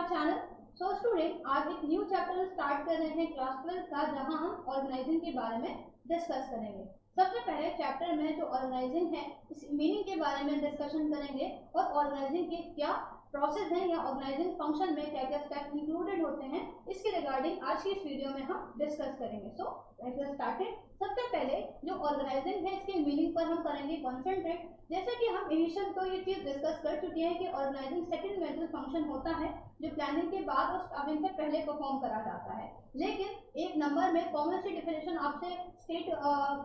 Our channel. So student, आज एक new chapter start कर रहे हैं क्लास 12 का, जहां हम ऑर्गेनाइजिंग के बारे में डिस्कस करेंगे। सबसे पहले चैप्टर में जो ऑर्गेनाइजिंग है इस मीनिंग के बारे में डिस्कशन करेंगे और ऑर्गेनाइजिंग के क्या प्रोसेस है या ऑर्गेनाइजिंग फंक्शन में क्या क्या स्टेप इंक्लूडेड होते हैं, इसके रिगार्डिंग आज की इस वीडियो में हम डिस्कस करेंगे। So let's get started. सबसे पहले जो ऑर्गेनाइजिंग है इसके मीनिंग पर हम करेंगे कॉन्सेंट्रेट। जैसे कि हम इनिशियल तो ये चीज डिस्कस कर चुके हैं कि ऑर्गेनाइजिंग सेकंड मेजर फंक्शन होता है जो प्लानिंग के बाद और स्टाफिंग से पहले परफॉर्म करा जाता है। लेकिन एक नंबर में कॉमन सी डिफिनेशन आपसे स्टेट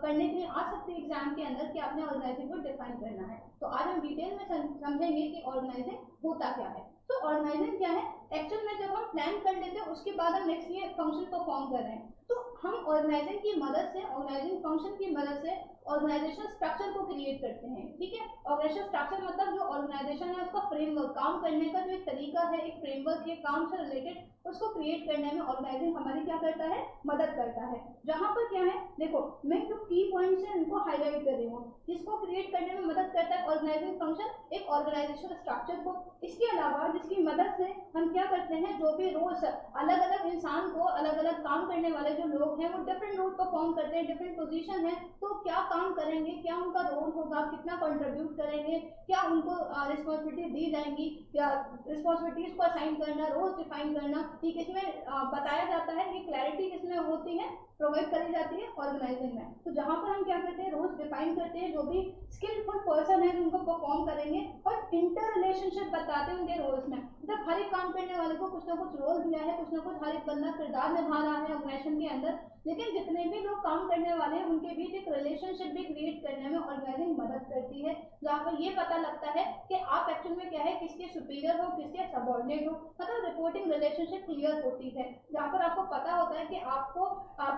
करने के लिए आ सकती है एग्जाम के अंदर कि आपने ऑर्गेनाइजिंग को डिफाइन करना है। तो आज हम डिटेल में समझेंगे कि ऑर्गेनाइजिंग होता क्या है। तो ऑर्गेनाइजिंग क्या है? एक्चुअल में जब हम प्लान कर लेते हैं उसके बाद हम नेक्स्ट ये फंक्शन परफॉर्म कर रहे हैं, तो हम ऑर्गेनाइजिंग की मदद से, ऑर्गेनाइजिंग फंक्शन की मदद से ऑर्गेनाइजेशन स्ट्रक्चर को क्रिएट करते हैं। ठीक है, ऑर्गेनाइजेशन स्ट्रक्चर मतलब जो ऑर्गेनाइजेशन है उसका फ्रेमवर्क, काम करने का जो एक तरीका है, एक फ्रेमवर्क है काम से रिलेटेड, उसको क्रिएट करने में ऑर्गेनाइजिंग हमारी क्या करता है? मदद करता है। जहां पर क्या है, देखो मैं जो की पॉइंट्स है उनको हाईलाइट कर रही हूँ, जिसको क्रिएट करने में मदद करता है ऑर्गेनाइजिंग फंक्शन एक ऑर्गेनाइजेशन स्ट्रक्चर को। इसके अलावा जिसकी मदद से हम क्या करते हैं, जो भी रोल्स अलग अलग इंसान को, अलग अलग काम करने वाले जो लोग हैं वो डिफरेंट रोल परफॉर्म करते हैं, डिफरेंट पोजीशन है, तो क्या काम करेंगे, क्या उनका रोल होगा, कितना कंट्रीब्यूट करेंगे, क्या उनको रिस्पॉन्सिबिलिटी दी जाएंगी, क्या रिस्पॉन्सिबिलिटीज को असाइन करना, रोल्स डिफाइन करना, ठीक इसमें बताया जाता है। ये क्लैरिटी किसमें होती है? प्रोवाइड करी जाती है ऑर्गेनाइजिंग में। तो जहां पर हम क्या करते हैं, रोल्स डिफाइन करते हैं, जो भी स्किलफुल पर्सन है उनको परफॉर्म करेंगे और इंटर रिलेशनशिप बताते हैं उनके रोल्स में। मतलब हर एक काम करने वाले को कुछ ना कुछ रोल दिया है, कुछ ना कुछ हर एक बंदा किरदार निभा रहा है ऑर्गेनाइजेशन के अंदर, लेकिन जितने भी लोग काम करने वाले हैं उनके बीच एक रिलेशनशिप भी क्रिएट करने में ऑर्गेनाइजिंग मदद करती है, जहाँ पर ये पता लगता है कि आप एक्चुअल में क्या है, किसके सुपीरियर हो, किसके सबऑर्डिनेट हो। मतलब रिपोर्टिंग रिलेशनशिप क्लियर होती है, जहाँ पर आपको पता होता है कि आपको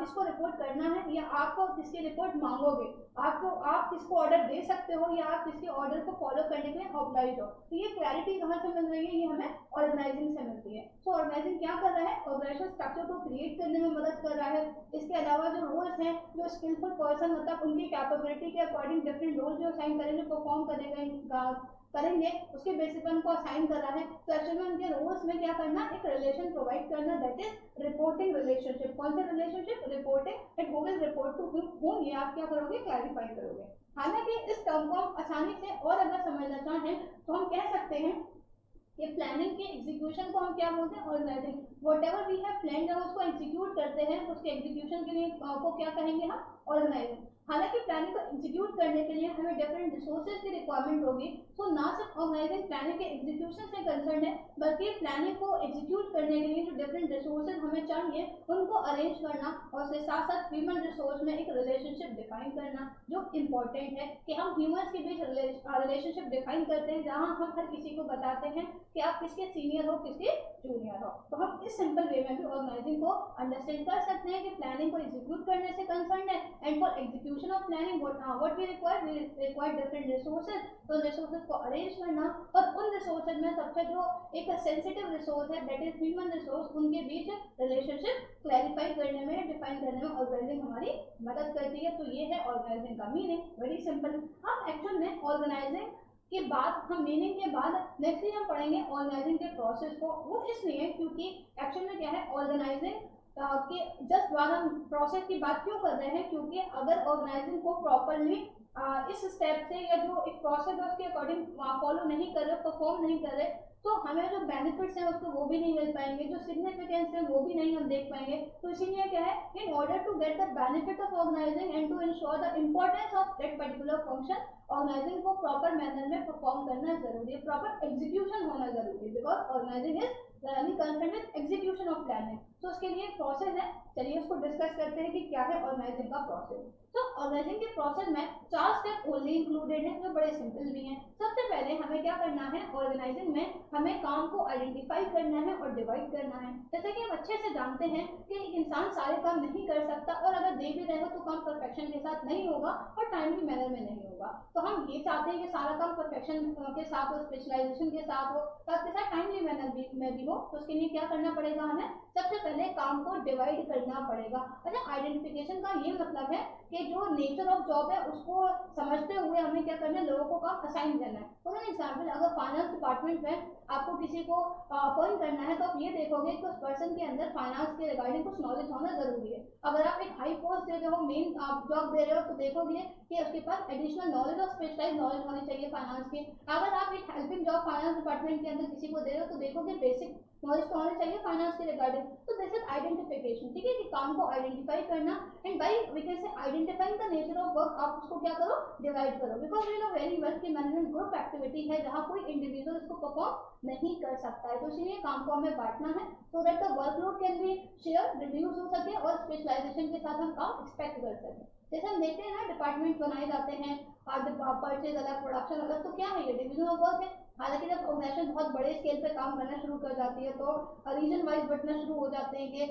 किसको रिपोर्ट करना है या आपको किसकी रिपोर्ट मांगोगे, आप किसको ऑर्डर दे सकते हो या आप किसके ऑर्डर को फॉलो करने के लिए ऑब्लाइज हो। तो ये क्लैरिटी कहाँ से मिल रही है? ये हमें ऑर्गेनाइजिंग से मिलती है। सो ऑर्गेनाइजिंग क्या कर रहा है? ऑर्गेनाइजेशन स्ट्रक्चर को क्रिएट करने में मदद कर रहा है। इसके अलावा जो रोल्स हैं, जो स्किलफुल पर्सन मतलब उनकी कैपेबिलिटी के अकॉर्डिंग डिफरेंट रोल जो असाइन करेंगे, परफॉर्म करेंगे उसके बेसिस पर उनको असाइन कर रहा है। तो एक्चुअली में उनके रोल्स में क्या करना, एक रिलेशन प्रोवाइड करना, दैट इज रिपोर्टिंग रिलेशनशिप। कौन सा relationship? Reporting. And who will report to whom, ये आप क्या करोगे? क्लैरिफाई करोगे। हालांकि इस टर्म को हम आसानी से और अगर समझना चाहें तो हम कह सकते हैं कि प्लानिंग के एग्जीक्यूशन को हम क्या बोलते हैं? Organizing. Whatever we have plan, जब उसको एग्जीक्यूट करते हैं तो उसके एग्जीक्यूशन के लिए को क्या कहेंगे हम? ऑर्गेनाइजिंग। हालांकि प्लानिंग को एग्जीक्यूट करने के लिए हमें डिफरेंट रिसोर्सेज की रिक्वायरमेंट होगी। तो ना सिर्फ ऑर्गेनाइजिंग प्लानिंग के एग्जीक्यूशन से कंसर्न है, बल्कि प्लानिंग को एग्जीक्यूट करने के लिए जो डिफरेंट रिसोर्सेज हमें चाहिए उनको अरेंज करना और उसके साथ साथ ह्यूमन रिसोर्स में एक रिलेशनशिप डिफाइन करना, जो इम्पोर्टेंट है कि हम ह्यूमंस के बीच रिलेशनशिप डिफाइन करते हैं, जहां हम हर किसी को बताते हैं कि आप किसके सीनियर हो, किसके जूनियर हो। तो हम इस सिंपल वे में भी ऑर्गेनाइजिंग को अंडरस्टैंड कर सकते हैं कि प्लानिंग को एग्जीक्यूट करने से कंसर्न है, and for execution of planning what we require different resources. तो रिसोर्सेज को अरेंज करना और उन रिसोर्सेज में सबसे जो एक सेंसिटिव रिसोर्स है दैट इज ह्यूमन रिसोर्स, उनके बीच रिलेशनशिप क्लैरिफाई करने में, डिफाइन करने में ऑर्गेनाइजिंग हमारी मदद करती है। तो ये है ऑर्गेनाइजिंग का मीनिंग, वेरी सिंपल। हम एक्चुअल में ऑर्गेनाइजिंग के बाद, हम मीनिंग के बाद नेक्स्ट हम पढ़ेंगे ऑर्गेनाइजिंग के प्रोसेस को। वो इसलिए क्योंकि एक्चुअल में क्या है, ऑर्गेनाइजिंग के जस्ट बाद हम प्रोसेस की बात क्यों कर रहे हैं, क्योंकि अगर ऑर्गेनाइजिंग को प्रॉपरली इस स्टेप से या जो एक प्रोसेस है उसके अकॉर्डिंग फॉलो नहीं कर रहे, परफॉर्म नहीं कर रहे, तो हमें जो बेनिफिट्स हैं उसको वो भी नहीं मिल पाएंगे, जो सिग्निफिकेंस है वो भी नहीं हम देख पाएंगे। तो इसीलिए क्या है, in order to get the benefit of organizing and to ensure the importance of that particular function, organizing को प्रॉपर मैनर में परफॉर्म करना जरूरी है, प्रॉपर एग्जीक्यूशन होना जरूरी है, because organizing is concern with execution of planning. तो उसके लिए प्रोसेस है, चलिए उसको डिस्कस करते हैं कि क्या है ऑर्गेनाइजिंग का प्रोसेस। तो ऑर्गेनाइजिंग के प्रोसेस में 4 स्टेप ओनली इंक्लूडेड है, जो बड़े सिंपल भी हैं। सबसे पहले हमें क्या करना है, ऑर्गेनाइजिंग में हमें काम को आइडेंटिफाई करना है और डिवाइड करना है। जैसे कि हम अच्छे से जानते हैं कि इंसान सारे काम नहीं कर सकता, और अगर दे भी रहे हो तो काम परफेक्शन के साथ नहीं होगा और टाइमली मैनर में नहीं होगा। तो हम ये चाहते हैं कि सारा काम परफेक्शन के साथ हो, स्पेशलाइजेशन के साथ हो, साथ के साथ टाइमली मैनर में भी हो। तो उसके लिए क्या करना पड़ेगा, हमें सबसे पहले काम को डिवाइड करना पड़ेगा। अच्छा, आइडेंटिफिकेशन का ये मतलब है कि जो नेचर ऑफ जॉब है उसको समझते हुए हमें क्या करना है, लोगों को काम असाइन करना है। फॉर एन एग्जाम्पल, अगर फाइनेंस डिपार्टमेंट में आपको किसी को अपॉइंट करना है तो आप ये देखोगे कि उस पर्सन के अंदर फाइनेंस के रिगार्डिंग कुछ नॉलेज होना जरूरी है। अगर आप एक हाई पोस्ट दे रहे हो, मेन आप जॉब दे रहे हो, तो देखोगे कि उसके पास एडिशनल नॉलेज और स्पेशलाइज नॉलेज होनी चाहिए फाइनेंस की। अगर आप एक हेल्पिंग जॉब फाइनेंस डिपार्टमेंट के अंदर किसी को दे रहे हो तो देखोगे बेसिक नॉलेज तो होनी चाहिए फाइनेंस के रिगार्डिंग। तो दिस इज आइडेंटिफिकेशन, ठीक है, कि काम को आइडेंटिफाई करना। And by we can say identifying the nature of work, आप उसको क्या करो, डिवाइड करो। Because we know very well कि मैनेजमेंट ग्रुप एक्टिविटी है जहां कोई इंडिविजुअल इसको परफॉर्म नहीं कर सकता है, तो इसलिए काम को हमें बांटना है so that the workload can be share, reduce हो सके और स्पेशलाइजेशन के साथ हम काम एक्सपेक्ट कर सकें। जैसे हम देखते हैं ना, डिपार्टमेंट बनाए जाते हैं, परचेज अलग, प्रोडक्शन अलग, तो क्या है ये डिवीजन ऑफ वर्क है। हालांकि जब ऑर्गेनाइजेशन बहुत बड़े स्केल पे काम करना शुरू कर जाती है तो रीजन वाइज बटना शुरू हो जाते हैं कि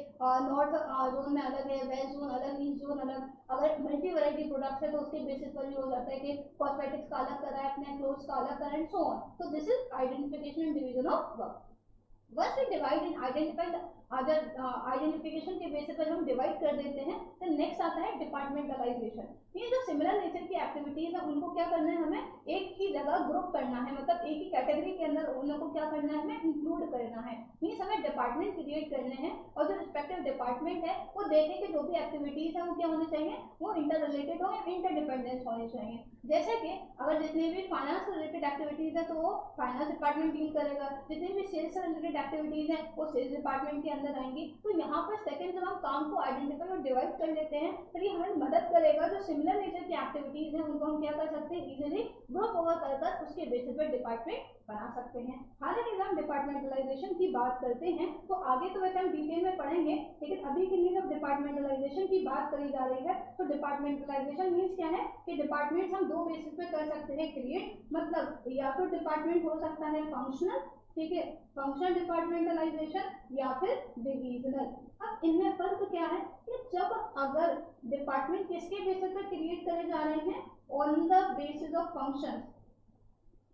नॉर्थ जोन में अलग है, वेस्ट जोन अलग, ईस्ट जोन अलग। अगर मल्टी वैरायटी प्रोडक्ट्स है तो उसके बेसिस पर भी हो जाता है कि कॉस्मेटिक्स का अलग करा है, अपने क्लोथ्स का अलग करा है, एंड सो ऑन। तो this is identification and division of work. Once we divide and identify the other identification के बेसिस पर हम डिवाइड कर देते हैं, तो नेक्स्ट आता है डिपार्टमेंटलाइजेशन। ये जो सिमिलर नेचर की एक्टिविटीज है उनको क्या करना है, हमें एक ही जगह ग्रुप करना है, मतलब एक ही कैटेगरी के अंदर उनको क्या करना है, हमें इंक्लूड करना है। मीन्स हमें डिपार्टमेंट क्रिएट करने हैं और जो रिस्पेक्टिव डिपार्टमेंट है वो देखें कि जो भी एक्टिविटीज है वो क्या होनी चाहिए, वो इंटर रिलेटेड हो या इंटरडिपेंडेंस होनी चाहिए। जैसे कि अगर जितनी भी फाइनेंस रिलेटेड एक्टिविटीज है तो वो फाइनेंस डिपार्टमेंट डील करेगा, जितनी भी सेल्स रिलेटेड एक्टिविटीज है वो सेल्स डिपार्टमेंट के अंदर आएंगी। तो यहाँ पर सेकंड जब हम काम को आइडेंटिफाई और डिवाइड कर लेते हैं तो ये हमें मदद करेगा, जो सिमिलर नेचर की एक्टिविटीज है उनको हम क्या कर सकते हैं, इजीली ग्रुप ओवर कर उसके बेसिस पर डिपार्टमेंट बना सकते हैं। हालांकि जब हम डिपार्टमेंटलाइजेशन की बात करते हैं तो आगे तो वैसे हम डिटेल में पढ़ेंगे, लेकिन अभी के लिए जब डिपार्टमेंटलाइजेशन की बात करी जा रही है तो डिपार्टमेंटलाइजेशन मीन्स क्या है कि डिपार्टमेंट हम दो बेसिस पे कर सकते हैं क्रिएट, मतलब या तो डिपार्टमेंट हो सकता है फंक्शनल, ठीक है, फंक्शनल डिपार्टमेंटलाइजेशन, या फिर डिविजनल। अब इनमें फर्क क्या है कि जब अगर डिपार्टमेंट किसके बेसिस पे क्रिएट करे जा रहे हैं, on the basis of function.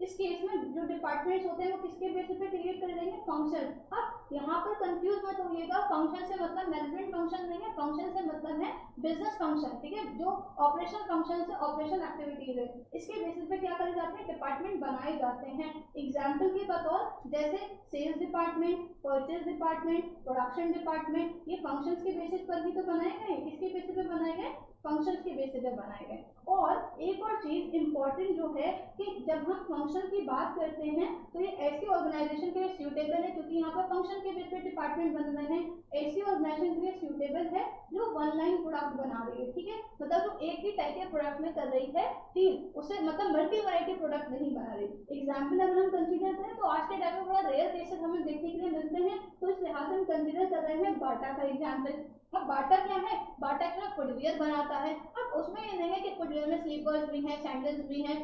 इस केस में जो डिपार्टमेंट्स होते हैं वो किसके बेसिस पे क्रिएट कर देंगे, फंक्शन। अब यहाँ पर कंफ्यूज मत होइएगा, फंक्शन से मतलब मैनेजमेंट फंक्शन नहीं है, फंक्शन से मतलब है बिजनेस फंक्शन, ठीक है, जो ऑपरेशनल फंक्शन से ऑपरेशनल एक्टिविटीज है इसके बेसिस पे क्या करे जाते हैं, डिपार्टमेंट बनाए जाते हैं। एग्जाम्पल के बतौर जैसे sales department, purchase department, production department, ये फंक्शंस के बेसिस पर ही तो बनाए गए, किसके बेसिस पे बनाए गए, फंक्शंस के बेसिस पे बनाए गए। और एक और चीज इंपॉर्टेंट जो है कि जब हम फंक्शन की बात करते हैं तो ये ऐसी ऑर्गेनाइजेशन के लिए सूटेबल है, क्योंकि यहाँ पर फंक्शन के बेस पे डिपार्टमेंट बन रहे हैं, ऐसी ऑर्गेनाइजेशन के लिए सूटेबल है जो वन लाइन प्रोडक्ट बना रही है, ठीक है, मतलब जो एक ही टाइप के प्रोडक्ट में कर रही है डील, उससे मतलब मल्टी वैरायटी प्रोडक्ट नहीं बना रही। एग्जाम्पल अगर हम कंसीडर करें तो आज के टाइम में बड़ा रेयर केसेस हमें देखने के लिए मिलते हैं, तो इस लिहाज से हम कंसीडर कर रहे हैं बाटा का एग्जाम्पल। अब बाटा क्या है, बाटा एक्चुअली फुटवियर बनाता है। अब उसमें ये नहीं है कि फुटवियर में स्लीपर्स भी हैं, सैंडल्स भी हैं,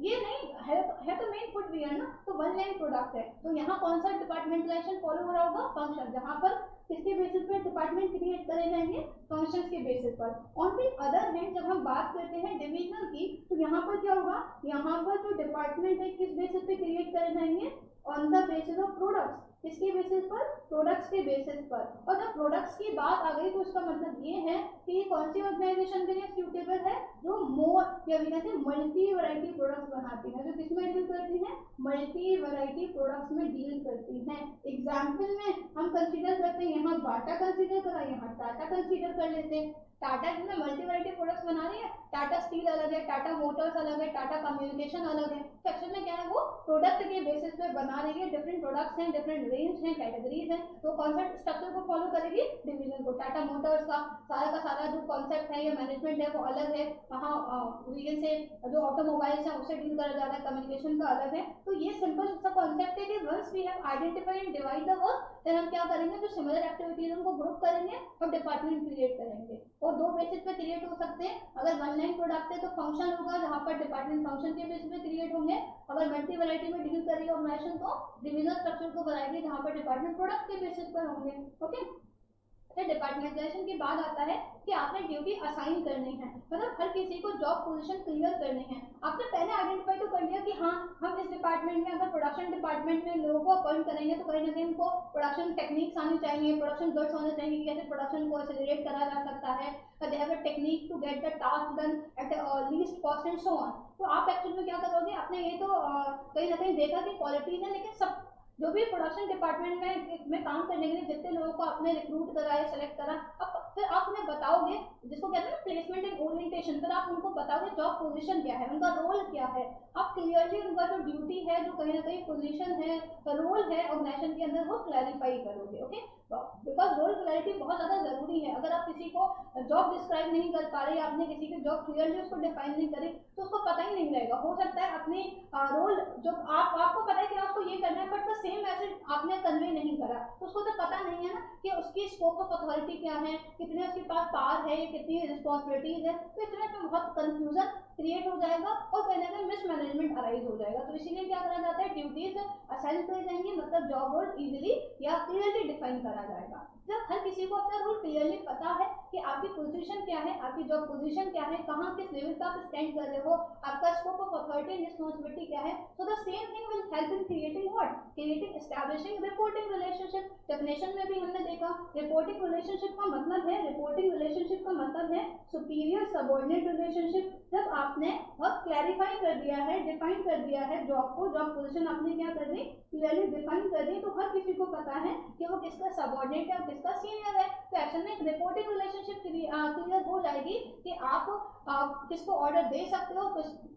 ये नहीं है तो मेन फुटवियर ना, तो वन लाइन प्रोडक्ट है। तो यहाँ कौन सा डिपार्टमेंटलाइजेशन फॉलो हो रहा होगा, फंक्शन, जहाँ पर किसके बेसिस पर डिपार्टमेंट क्रिएट करे जाएंगे, फंक्शंस के बेसिस पर। ऑन द अदर हैंड जब हम बात करते हैं डिविजनल की, तो यहाँ पर क्या होगा, यहाँ पर जो डिपार्टमेंट है किस बेसिस पे क्रिएट करे जाएंगे, on the basis of products, किसके बेसिस पर, प्रोडक्ट्स के बेसिस पर। और जब प्रोडक्ट्स की बात आ गई तो इसका मतलब ये है कि ये कौन सी ऑर्गेनाइजेशन के लिए सूटेबल है, जो मोर या वी कहते हैं मल्टी वैरायटी प्रोडक्ट्स बनाती है, जो किसमें डील करती है, मल्टी वैरायटी प्रोडक्ट्स में डील करती है। एग्जाम्पल में हम कंसीडर करते हैं, यहाँ बाटा कंसीडर करा, यहाँ टाटा कंसीडर कर लेते हैं। टाटा जिसमें मल्टी वैरायटी प्रोडक्ट्स बना रही है, टाटा स्टील अलग है, टाटा मोटर्स अलग है, टाटा कम्युनिकेशन अलग है, तो एक्चुअल में क्या है, वो प्रोडक्ट के बेसिस पे बना रही है, डिफरेंट प्रोडक्ट्स हैं, डिफरेंट रेंज हैं, कैटेगरीज हैं, तो कॉन्सेप्ट स्ट्रक्चर को फॉलो करेगी डिवीजन को। टाटा मोटर्स का सारा जो कॉन्सेप्ट है या मैनेजमेंट है वो अलग है, वहाँ रीजन से जो ऑटोमोबाइल्स हैं उससे डील करा जा रहा है, कम्युनिकेशन का अलग है। तो ये सिंपल सा कॉन्सेप्ट है कि once we have identify and divide the work, फिर हम क्या करेंगे, जो सिमिलर एक्टिविटीज उनको ग्रुप करेंगे और डिपार्टमेंट क्रिएट करेंगे। और दो बेसिस पे क्रिएट हो सकते हैं, अगर वन लाइन प्रोडक्ट है तो फंक्शन होगा जहाँ पर डिपार्टमेंट फंक्शन के बेसिस पे क्रिएट होंगे, अगर मल्टी वैरायटी में डील करेगी ऑर्गेनाइजेशन तो डिविजनल स्ट्रक्चर को बनाएगी जहाँ पर डिपार्टमेंट प्रोडक्ट के बेसिस पर होंगे। ओके, फिर डिपार्टमेंटलाइजेशन के बाद आता है कि आपने ड्यूटी असाइन करनी है, मतलब हर किसी को जॉब पोजीशन क्लियर करनी है। आपने पहले आइडेंटिफाई तो कर लिया कि हाँ हम इस डिपार्टमेंट में अगर प्रोडक्शन डिपार्टमेंट में लोगों को अपॉइंट करेंगे तो कहीं ना कहीं उनको प्रोडक्शन टेक्निक्स आनी चाहिए, प्रोडक्शन गट्स होने चाहिए कि कैसे प्रोडक्शन को एक्सेलरेट करा जा सकता है, they have a technique to get the task done at least cost and so on. तो आप एक्चुअल में क्या करोगे, आपने ये तो कहीं ना कहीं देखा कि क्वालिटीज है, लेकिन सब जो भी प्रोडक्शन डिपार्टमेंट में काम करने के लिए जितने लोगों को आपने रिक्रूट करा या सेलेक्ट करा, अब फिर आप उन्हें बताओगे, जिसको कहते हैं ना प्लेसमेंट एंड ओरिएंटेशन, फिर आप उनको बताओगे जॉब पोजीशन क्या है, उनका रोल क्या है। आप क्लियरली उनका जो ड्यूटी है, जो कहीं ना कहीं पोजीशन है, रोल है ऑर्गेनाइजेशन के अंदर, वो क्लैरिफाई करोगे। ओके, बिकॉज रोल क्लैरिटी बहुत ज्यादा जरूरी है। अगर आप किसी को जॉब डिस्क्राइब नहीं कर पा रहे, आपने किसी की जॉब क्लियरली उसको डिफाइन नहीं करी, तो उसको पता ही नहीं रहेगा। हो सकता है अपनी रोल जो आपको पता है कि आपको ये करना है, बट द सेम मैसेज आपने कन्वे नहीं करा, तो उसको तो पता नहीं है ना कि उसकी स्कोप ऑफ अथॉरिटी क्या है, कितने उसके पास पावर है, कितनी रिस्पॉन्सिबिलिटीज है। तो इसमें तो बहुत कंफ्यूजन क्रिएट हो जाएगा और कहीं ना कहीं मिसमैनेजमेंट अराइज हो जाएगा। तो इसीलिए क्या करा जाता है, ड्यूटीज असाइन करी जाएंगी, मतलब जॉब रोल इजीली या क्लियरली डिफाइन करा जाएगा। जब हर किसी को अपना रोल क्लियरली पता है कि आपकी पोजीशन क्या है, आपकी जॉब पोजीशन क्या है, कहाँ किस लेवल पे आप स्टैंड कर रहे हो, आपका scope of authority and responsibility क्या है, so the same thing will help in creating what, creating establishing reporting relationship. Definition में भी हमने देखा रिपोर्टिंग रिलेशनशिप का मतलब है, रिपोर्टिंग रिलेशनशिप का मतलब है सुपीरियर सबऑर्डिनेट रिलेशनशिप। जब आपने बहुत क्लैरिफाई कर दिया है, डिफाइन कर दिया है जॉब को, जॉब पोजीशन आपने क्या कर दी, क्लियरली डिफाइन कर दी, तो हर किसी को पता है कि वो किसका सबऑर्डिनेट है और किसका सीनियर है। तो एक्शन में एक रिपोर्टिंग रिलेशनशिप क्लियर हो जाएगी कि आप किसको ऑर्डर दे सकते हो,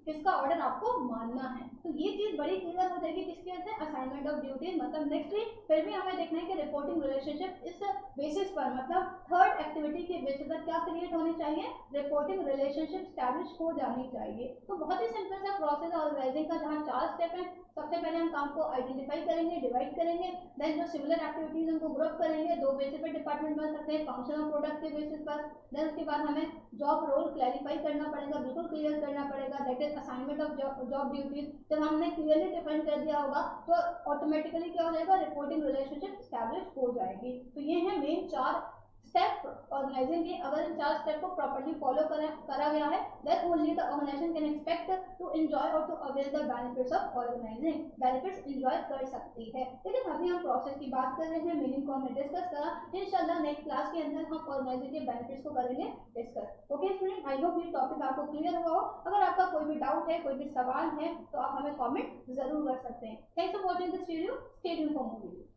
किसका ऑर्डर आपको मानना है। तो ये चीज बड़ी क्लियर हो जाएगी किसकी वजह से, असाइनमेंट ऑफ ड्यूटीज। मतलब नेक्स्ट वीक फिर भी हमें देखना है कि रिपोर्टिंग रिलेशनशिप इस बेसिस पर, मतलब थर्ड एक्टिविटी के बेसिस पर क्या क्रिएट होनी चाहिए, रिपोर्टिंग रिलेशनशिप स्टैब्लिश हो जानी चाहिए। तो बहुत ही सिंपल सा प्रोसेस है ऑर्गेनाइजिंग का, जहाँ 4 स्टेप है। सबसे पहले हम काम को आइडेंटिफाई करेंगे, डिवाइड करेंगे, देन जो सिमिलर एक्टिविटीज उनको ग्रुप करेंगे, 2 बेसिस पे डिपार्टमेंट बन सकते हैं, फंक्शन और प्रोडक्ट के बेसिस पर। देन उसके बाद हमें जॉब रोल क्लैरिफाई करना पड़ेगा, बिल्कुल क्लियर करना पड़ेगा, that is assignment of job duties. जब हमने क्लियरली डिफाइन कर दिया होगा तो ऑटोमेटिकली क्या हो जाएगा, रिपोर्टिंग रिलेशनशिप स्टैब्लिश हो जाएगी। तो ये है मेन 4 स्टेप ऑर्गेनाइजिंग के। अगर इन 4 स्टेप को प्रॉपर्ली फॉलो करा गया है, then only the organisation can expect to enjoy और to avail the benefits of organising. Benefits enjoy कर सकती है। लेकिन अभी हम प्रोसेस की बात कर रहे हैं, मीनिंग को हमने डिस्कस करा। इंशाल्लाह नेक्स्ट क्लास के अंदर हम ऑर्गेनाइजिंग के बेनिफिट्स को करेंगे discuss. Okay student, I hope ये टॉपिक आपको क्लियर हुआ हो। अगर आपका कोई भी डाउट है, कोई भी सवाल है, तो आप हमें कॉमेंट जरूर कर सकते हैं। Thanks for watching this video, stay tuned for more video.